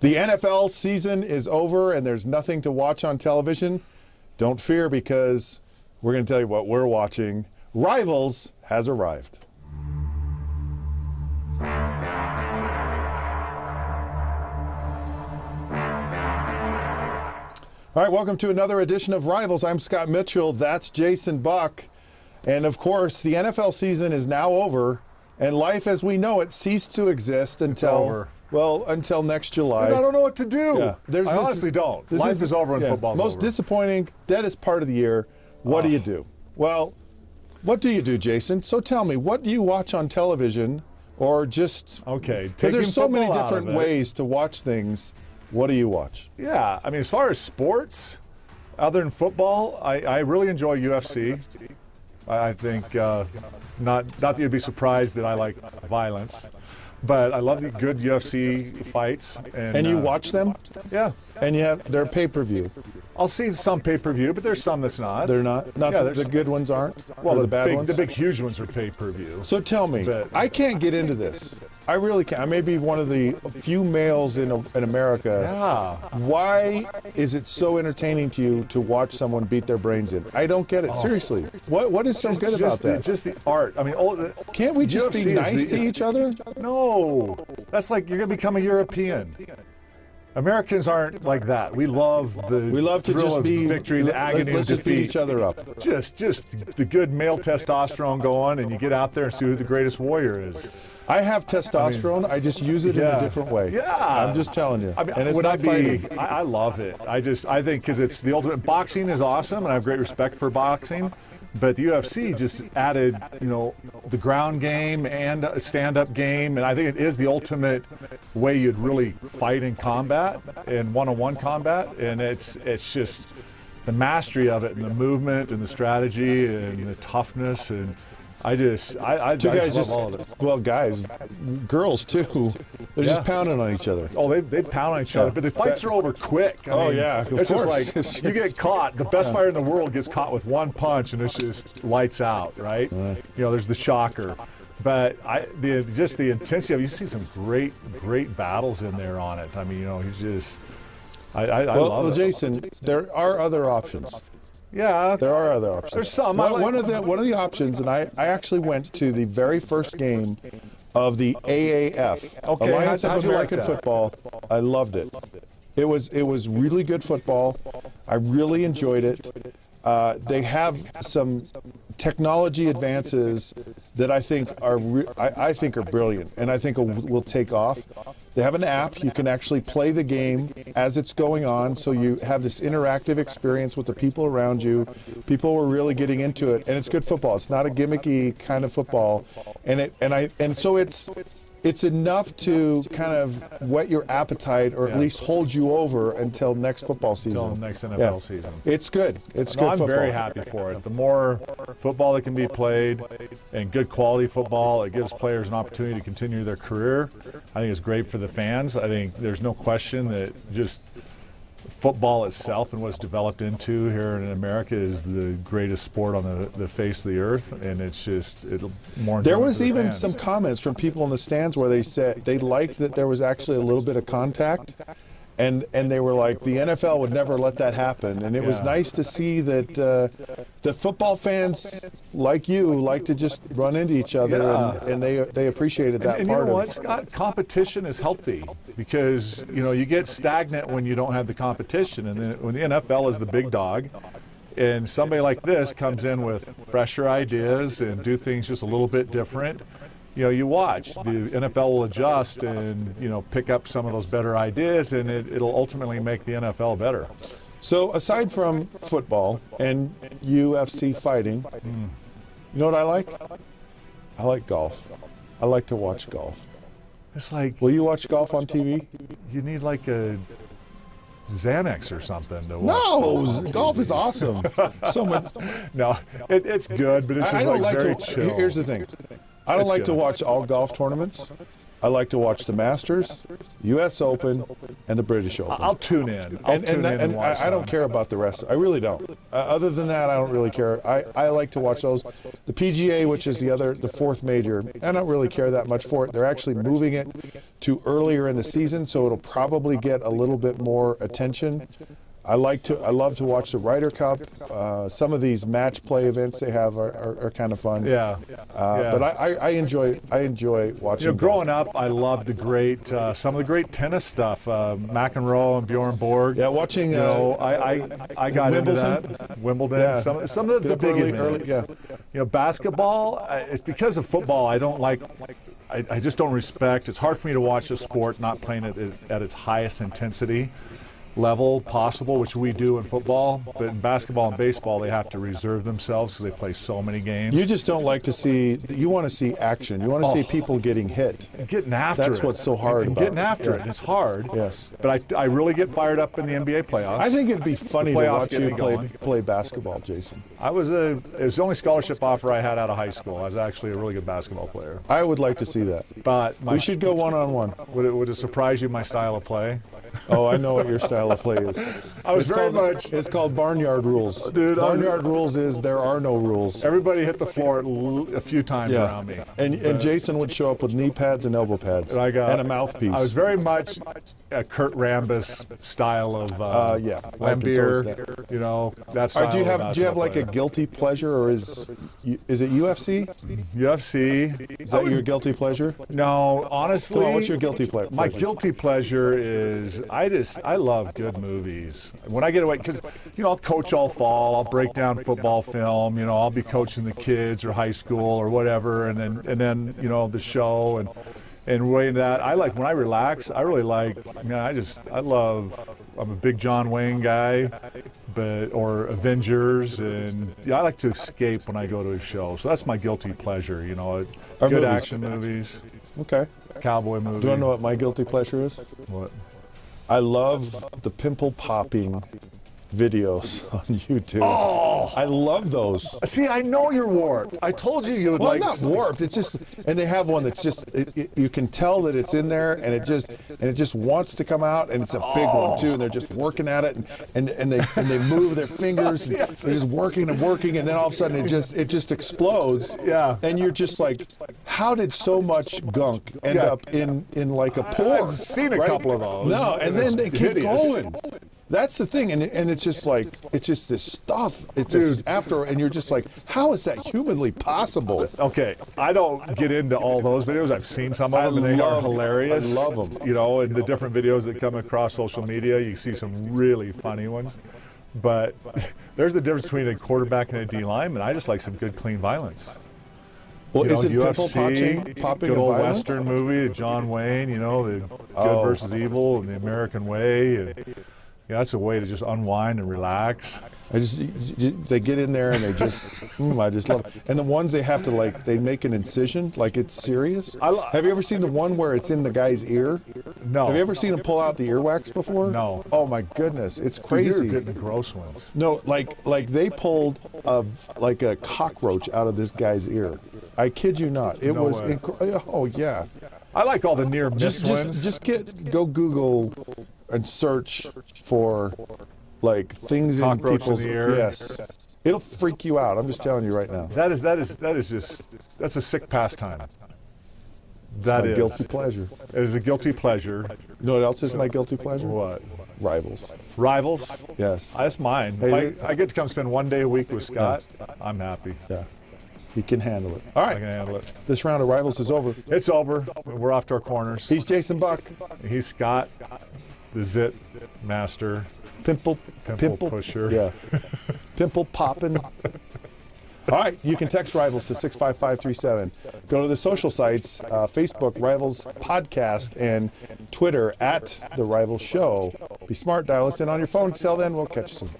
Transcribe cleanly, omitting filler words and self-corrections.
The NFL season is over and there's nothing to watch on television. Don't fear, because we're going to tell you what we're watching. Rivals has arrived. All right, welcome to another edition of Rivals. I'm Scott Mitchell. That's Jason Buck. And of course, the NFL season is now over, and life as we know it ceased to exist until next July. I don't know what to do. Yeah. I honestly don't. Life is over and football's most over. disappointing, deadest part of the year. What do you do? Well, what do you do, Jason? So tell me, what do you watch on television, or just because there's so many different ways to watch things. What do you watch? Yeah, I mean, as far as sports, other than football, I really enjoy UFC. I think not that you'd be surprised that I like violence, but I love the good UFC fights. And you watch them? Yeah. And they're pay-per-view. I'll see some pay-per-view, but there's some that's not. They're not? The good ones aren't? Well, the bad ones? The big, huge ones are pay-per-view. So tell me, I can't get into this. I really can't. I may be one of the few males in America. Yeah. Why is it so entertaining to you to watch someone beat their brains in? I don't get it. Seriously. What is so good about that? Just the art. I mean, can't we just be nice to each other? No. That's like you're going to become a European. Americans aren't like that. We love to just be victory, the agony of defeat. Just beat each other up. Just the good male testosterone going, and you get out there and see who the greatest warrior is. I have testosterone. I just use it in a different way. Yeah. I'm just telling you. I mean, and it's not fighting. I love it. I think because it's the ultimate. Boxing is awesome, and I have great respect for boxing. But the UFC just added, the ground game and a stand-up game, and I think it is the ultimate way you'd really fight in combat, in one-on-one combat, and it's just the mastery of it, and the movement, and the strategy, and the toughness, and I just love all of it. Well, guys, girls too. They're just pounding on each other. Oh, they pound on each other, but the fights are over quick. I mean, of it's course. Just like you get caught. The best fighter in the world gets caught with one punch, and it's just lights out, right? There's the shocker, but just the intensity of it. You see some great battles in there on it. I mean, he's just. I love it. Well, Jason, there are other options. Yeah, there are other options. There's some. One of the options, and I actually went to the very first game of the AAF, Alliance of American Football. I loved it. It was really good football. I really enjoyed it. They have some technology advances that I think are brilliant, and I think will take off. They have an app. You can actually play the game as it's going on, so you have this interactive experience with the people around you. People were really getting into it, and it's good football. It's not a gimmicky kind of football, and so it's enough to kind of whet your appetite, or at least hold you over until next football season. Until next NFL season. It's good. It's good I'm football. Very happy for it. The more football that can be played, and good quality football, it gives players an opportunity to continue their career. I think it's great for the fans. I think there's no question that just football itself and what's developed into here in America is the greatest sport on the face of the earth, and it'll more. There was even some comments from people in the stands where they said they liked that there was actually a little bit of contact. And they were like, the NFL would never let that happen. And it was nice to see that the football fans like you like to just run into each other, and they appreciated that part of it. And you know what, Scott? Competition is healthy, because you get stagnant when you don't have the competition. And then when the NFL is the big dog, and somebody like this comes in with fresher ideas and do things just a little bit different, you watch. The NFL will adjust and, pick up some of those better ideas, and it'll ultimately make the NFL better. So aside from football and UFC fighting, you know what I like? I like golf. I like to watch golf. It's like... Will you watch golf on TV? You need like a Xanax or something to watch. No, golf is awesome. So much. No, it's good, but it's just very chill. Here's the thing. I don't It's like to good. watch all golf tournaments. I like to watch the Masters, U.S. Open, and the British Open. I'll tune in. I'll tune in and watch I don't some. care about the rest. I really don't. Other than that, I don't really care. I like to watch those. The PGA, which is the fourth major, I don't really care that much for it. They're actually moving it to earlier in the season, so it'll probably get a little bit more attention. I love to watch the Ryder Cup. Some of these match play events they have are kind of fun. Yeah. But I enjoy watching. You know, growing up, I loved some of the great tennis stuff. McEnroe and Bjorn Borg. Yeah, watching. You know, I got Wimbledon? into that. Wimbledon. Yeah. Some of the big events. yeah. You know, basketball. It's because of football. I don't like. I just don't respect. It's hard for me to watch a sport not playing it at its highest intensity level possible, which we do in football, but in basketball and baseball they have to reserve themselves because they play so many games. You just don't like to see. You want to see action. You want to see people getting hit. Getting after it. That's what's so hard And about getting after it. It's hard. Yes. But I really get fired up in the NBA playoffs. I think it'd be funny to playoffs watch get you me going. play basketball, Jason. it was the only scholarship offer I had out of high school. I was actually a really good basketball player. I would like to see that. But We should go one-on-one. Would it surprise you my style of play? Oh, I know what your style of play is. It's called Barnyard Rules. Dude, Barnyard Rules is there are no rules. Everybody hit the floor a few times around me. And Jason would show up with knee pads and elbow pads and a mouthpiece. I was very much a Kurt Rambis style of yeah. Lambeer, you know, that style. Do you have like a guilty pleasure, or is it UFC? UFC. Is that your guilty pleasure? No, honestly. Come on, what's your guilty pleasure? My guilty pleasure is I love good movies. When I get away, because I'll coach all fall, I'll break down football film, I'll be coaching the kids or high school or whatever, and then the show and way into that. When I relax, I really like. I'm a big John Wayne guy, or Avengers, and I like to escape when I go to a show. So that's my guilty pleasure. Good movies. action movies, Okay. cowboy movies. Do you want to know what my guilty pleasure is? What? I love the pimple popping videos on YouTube. Oh! I love those. See, I know you're warped. I told you would Well, like. not warped. It's just, and they have one that's just, you can tell that it's in there, and it just wants to come out, and it's a big one too. And they're just working at it, and they move their fingers, and they're just working, and then all of a sudden it just explodes. Yeah. And you're just like, how did so much gunk end up in like a pore? I've seen a right? couple of those. No, and then they it's keep hideous. going. That's the thing, and it's just like, it's just this stuff. It's just after, and you're just like, how is that humanly possible? Okay, I don't get into all those videos. I've seen some of them, and they are hilarious. I love them. And the different videos that come across social media, you see some really funny ones. But there's the difference between a quarterback and a D lineman. I just like some good, clean violence. Well, is it pimple UFC, popping good and old violent? Western movie, John Wayne, the good versus evil and the American way. And, that's a way to just unwind and relax. They get in there and they just, I just love it. And the ones they have to they make an incision, like it's serious. Have you ever seen the one where it's in the guy's ear? No. Have you ever seen him pull out the earwax before? No. Oh my goodness, it's crazy. You're getting the gross ones. No, like they pulled a cockroach out of this guy's ear. I kid you not. It was oh yeah. I like all the near miss ones. Just go Google and search for things in Cockroach people's in the ear. Yes. It'll freak you out. I'm just telling you right now. That's a sick pastime. That's my guilty pleasure. It is a guilty pleasure. You know what else is my guilty pleasure? What? Rivals. Rivals? Yes. That's mine. Hey, If I get to come spend one day a week with Scott, I'm happy. Yeah. He can handle it. All I right. can handle it. This round of Rivals is over. It's over. We're off to our corners. He's Jason Buck. He's Scott, the Zit Master. Pimple Pusher. Yeah. Pimple popping. All right, you can text Rivals to 65537. Go to the social sites, Facebook, Rivals Podcast, and Twitter @The Rivals Show. Be smart, dial us in on your phone. Till then, we'll catch you soon.